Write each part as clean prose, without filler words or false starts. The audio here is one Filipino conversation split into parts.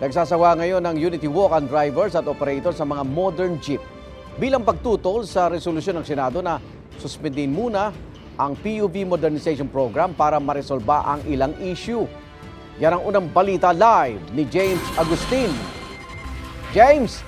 Nagsasawa ngayon ng Unity Walk ang drivers at operators sa mga modern jeep bilang pagtutol sa resolusyon ng Senado na suspendin muna ang PUV Modernization Program para maresolba ang ilang issue. Yan ang unang balita live ni James Agustin. James!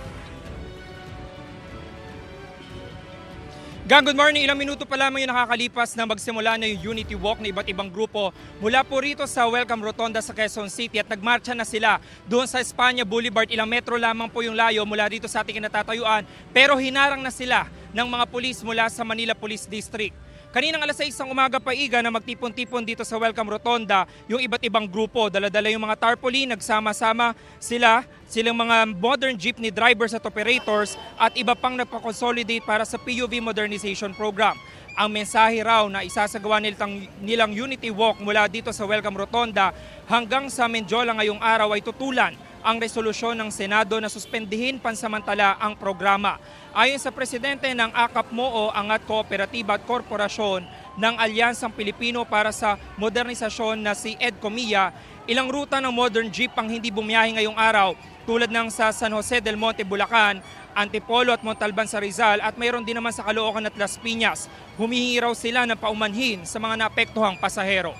Good morning. Ilang minuto pa lamang yung nakakalipas na magsimula na yung Unity Walk na iba't ibang grupo mula po rito sa Welcome Rotonda sa Quezon City at nagmarcha na sila doon sa Espanya Boulevard. Ilang metro lamang po yung layo mula dito sa ating kinatatayuan pero hinarang na sila ng mga pulis mula sa Manila Police District. Kaninang alas 6 ng umaga pa iga na magtipon-tipon dito sa Welcome Rotonda yung iba't ibang grupo. Dala-dala yung mga tarpaulin, nagsama-sama silang mga modern jeepney drivers at operators at iba pang nagpa-consolidate para sa PUV Modernization Program. Ang mensahe raw na isasagawa nilang Unity Walk mula dito sa Welcome Rotonda hanggang sa Menjola ngayong araw ay tutulan ang resolusyon ng Senado na suspendihin pansamantala ang programa. Ayon sa presidente ng AKAP-MOO, Angat Kooperatiba at Korporasyon ng Alyansang Pilipino para sa Modernisasyon na si Ed Comilla, ilang ruta ng modern jeep ang hindi bumiyahe ngayong araw tulad ng sa San Jose del Monte, Bulacan, Antipolo at Montalban sa Rizal at mayroon din naman sa Caloocan at Las Piñas. Humihingi raw sila ng paumanhin sa mga naapektuhang pasahero.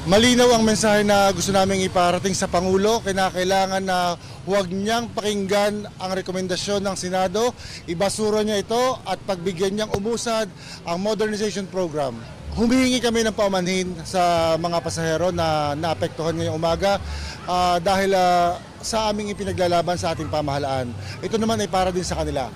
Malinaw ang mensahe na gusto naming iparating sa Pangulo. Kinakailangan na huwag niyang pakinggan ang rekomendasyon ng Senado, ibasura niya ito at pagbigyan niyang umusad ang modernization program. Humihingi kami ng paumanhin sa mga pasahero na naapektuhan ngayong umaga dahil sa aming ipinaglalaban sa ating pamahalaan. Ito naman ay para din sa kanila.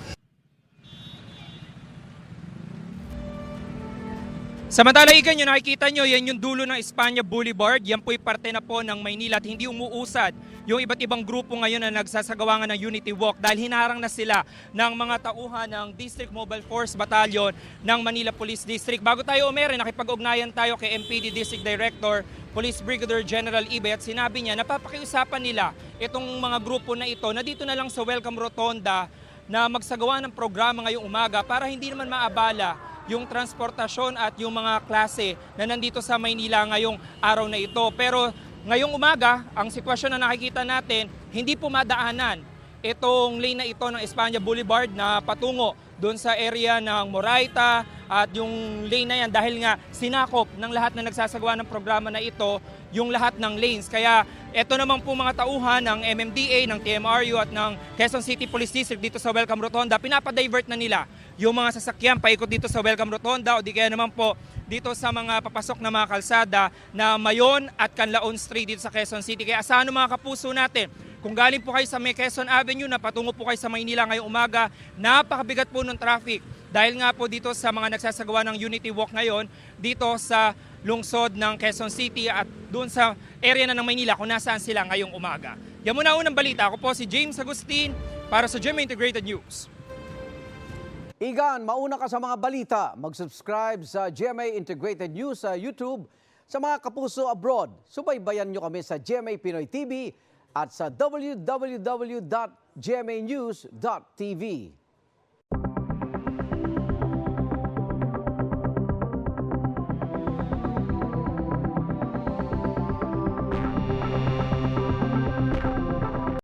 Samantala ikan nyo, nakikita nyo, yan yung dulo ng Espanya Boulevard. Yan po'y parte na po ng Maynila at hindi umuusad yung iba't ibang grupo ngayon na nagsasagawa ng Unity Walk dahil hinarang na sila ng mga tauhan ng District Mobile Force Battalion ng Manila Police District. Bago tayo umere, nakipag-ugnayan tayo kay MPD District Director, Police Brigadier General Ibe at sinabi niya napapakiusapan nila itong mga grupo na ito na dito na lang sa Welcome Rotonda na magsagawa ng programa ngayong umaga para hindi naman maabala yung transportasyon at yung mga klase na nandito sa Maynila ngayong araw na ito. Pero ngayong umaga, ang sitwasyon na nakikita natin, hindi po madaanan itong lane na ito ng Espanya Boulevard na patungo doon sa area ng Moraita at yung lane na yan dahil nga sinakop ng lahat na nagsasagawa ng programa na ito yung lahat ng lanes. Kaya ito naman po mga tauhan ng MMDA, ng TMRU at ng Quezon City Police District dito sa Welcome Rotonda, pinapadivert na nila yung mga sasakyan paikot dito sa Welcome Rotonda o di kaya naman po dito sa mga papasok na mga kalsada na Mayon at Canlaon Street dito sa Quezon City. Kaya asahan mga kapuso natin, kung galing po kayo sa May Quezon Avenue na patungo po kayo sa Maynila ngayong umaga, napakabigat po ng traffic. Dahil nga po dito sa mga nagsasagawa ng Unity Walk ngayon, dito sa lungsod ng Quezon City at doon sa area na ng Maynila kung nasaan sila ngayong umaga. Yan muna unang balita. Ako po si James Agustin para sa GMA Integrated News. Igan, mauna ka sa mga balita. Mag-subscribe sa GMA Integrated News sa YouTube. Sa mga kapuso abroad, subaybayan nyo kami sa GMA Pinoy TV at sa www.gmanews.tv.